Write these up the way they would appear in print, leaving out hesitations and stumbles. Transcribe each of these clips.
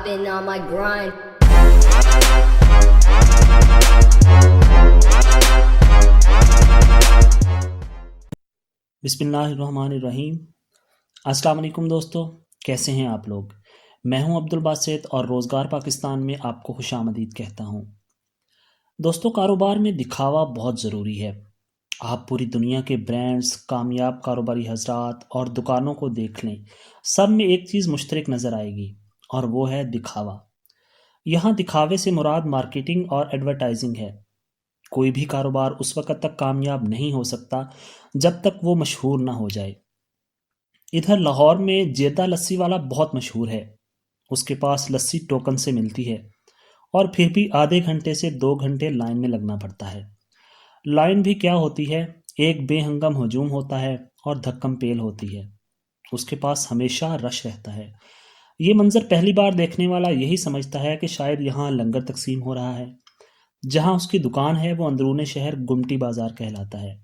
been on my grind. बिस्मिल्लाहिर्रहमानिर्रहीम। अस्सलाम वालेकुम दोस्तों, कैसे हैं आप लोग। मैं हूं अब्दुल बासित और रोज़गार पाकिस्तान में आपको खुशामदीद कहता हूं। दोस्तों, कारोबार में दिखावा बहुत ज़रूरी है। आप पूरी दुनिया के ब्रांड्स, कामयाब कारोबारी हजरात और दुकानों को देख लें, सब में एक चीज़ मुश्तरक नज़र आएगी और वो है दिखावा। यहाँ दिखावे से मुराद मार्केटिंग और एडवर्टाइजिंग है। कोई भी कारोबार उस वक़्त तक कामयाब नहीं हो सकता जब तक वो मशहूर ना हो जाए। इधर लाहौर में जेदा लस्सी वाला बहुत मशहूर है। उसके पास लस्सी टोकन से मिलती है और फिर भी आधे घंटे से 2 घंटे लाइन में लगना पड़ता है। लाइन भी क्या होती है, एक बेहंगम हजूम होता है और धक्कम पेल होती है। उसके पास हमेशा रश रहता है। ये मंजर पहली बार देखने वाला यही समझता है कि शायद यहाँ लंगर तकसीम हो रहा है। जहाँ उसकी दुकान है वो अंदरूने शहर गुमटी बाजार कहलाता है।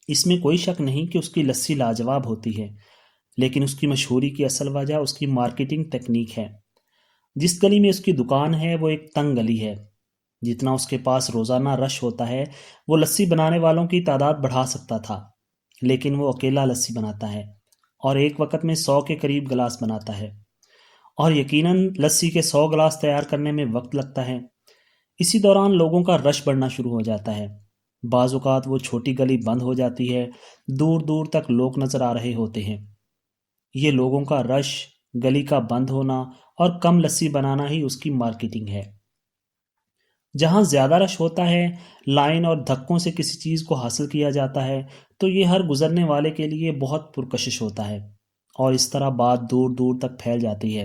इसमें कोई शक नहीं कि उसकी लस्सी लाजवाब होती है, लेकिन उसकी मशहूरी की असल वजह उसकी मार्केटिंग टेक्निक है। जिस गली में उसकी दुकान है वो एक तंग गली है। जितना उसके पास रोज़ाना रश होता है वो लस्सी बनाने वालों की तादाद बढ़ा सकता था, लेकिन वो अकेला लस्सी बनाता है और एक वक्त में 100 के करीब गिलास बनाता है। और यकीनन लस्सी के 100 गिलास तैयार करने में वक्त लगता है। इसी दौरान लोगों का रश बढ़ना शुरू हो जाता है। बाज़-औक़ात वो छोटी गली बंद हो जाती है, दूर दूर तक लोग नज़र आ रहे होते हैं। ये लोगों का रश, गली का बंद होना और कम लस्सी बनाना ही उसकी मार्केटिंग है। जहाँ ज़्यादा रश होता है, लाइन और धक्कों से किसी चीज़ को हासिल किया जाता है, तो ये हर गुज़रने वाले के लिए बहुत पुरकशिश होता है और इस तरह बात दूर दूर तक फैल जाती है।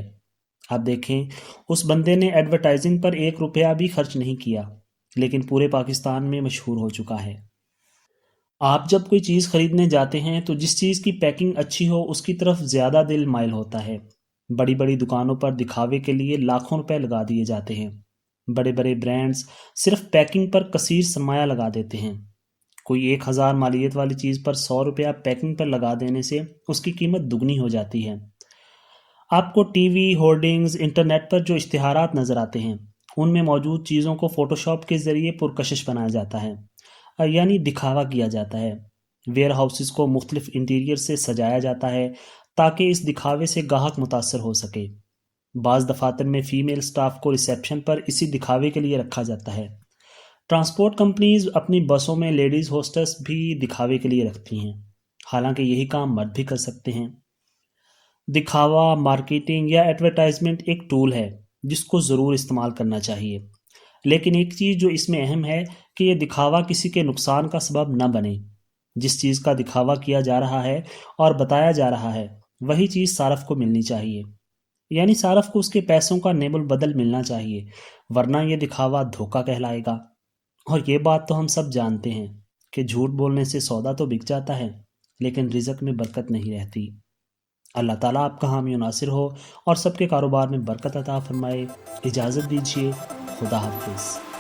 आप देखें, उस बंदे ने एडवर्टाइजिंग पर 1 रुपया भी खर्च नहीं किया, लेकिन पूरे पाकिस्तान में मशहूर हो चुका है। आप जब कोई चीज़ खरीदने जाते हैं तो जिस चीज़ की पैकिंग अच्छी हो उसकी तरफ ज़्यादा दिल माइल होता है। बड़ी बड़ी दुकानों पर दिखावे के लिए लाखों रुपए लगा दिए जाते हैं। बड़े बड़े ब्रांड्स सिर्फ पैकिंग पर कसीर सरमाया लगा देते हैं। कोई 1,000 मालियत वाली चीज़ पर 100 रुपया पैकिंग पर लगा देने से उसकी कीमत दुगनी हो जाती है। आपको टीवी, होर्डिंग्स, इंटरनेट पर जो इश्तिहारात नज़र आते हैं, उनमें मौजूद चीज़ों को फ़ोटोशॉप के ज़रिए पुरकशिश बनाया जाता है, यानी दिखावा किया जाता है। वेयर हाउसेस को मुख्तलिफ इंटीरियर से सजाया जाता है ताकि इस दिखावे से गाहक मुतासर हो सके। बाज़ दफातर में फ़ीमेल स्टाफ को रिसेप्शन पर इसी दिखावे के लिए रखा जाता है। ट्रांसपोर्ट कंपनीज अपनी बसों में लेडीज़ होस्टेस भी दिखावे के लिए रखती हैं, हालांकि यही काम मर्द भी कर सकते हैं। दिखावा, मार्केटिंग या एडवर्टाइजमेंट एक टूल है जिसको ज़रूर इस्तेमाल करना चाहिए, लेकिन एक चीज़ जो इसमें अहम है कि ये दिखावा किसी के नुकसान का सबब न बने। जिस चीज़ का दिखावा किया जा रहा है और बताया जा रहा है वही चीज़ सारफ को मिलनी चाहिए, यानी सारफ को उसके पैसों का नेबुल बदल मिलना चाहिए, वरना ये दिखावा धोखा कहलाएगा। और ये बात तो हम सब जानते हैं कि झूठ बोलने से सौदा तो बिक जाता है, लेकिन रिज़्क में बरकत नहीं रहती। अल्लाह ताला आपका हामी नासिर हो और सबके कारोबार में बरकत अता फरमाए। इजाज़त दीजिए। खुदा हाफिज़।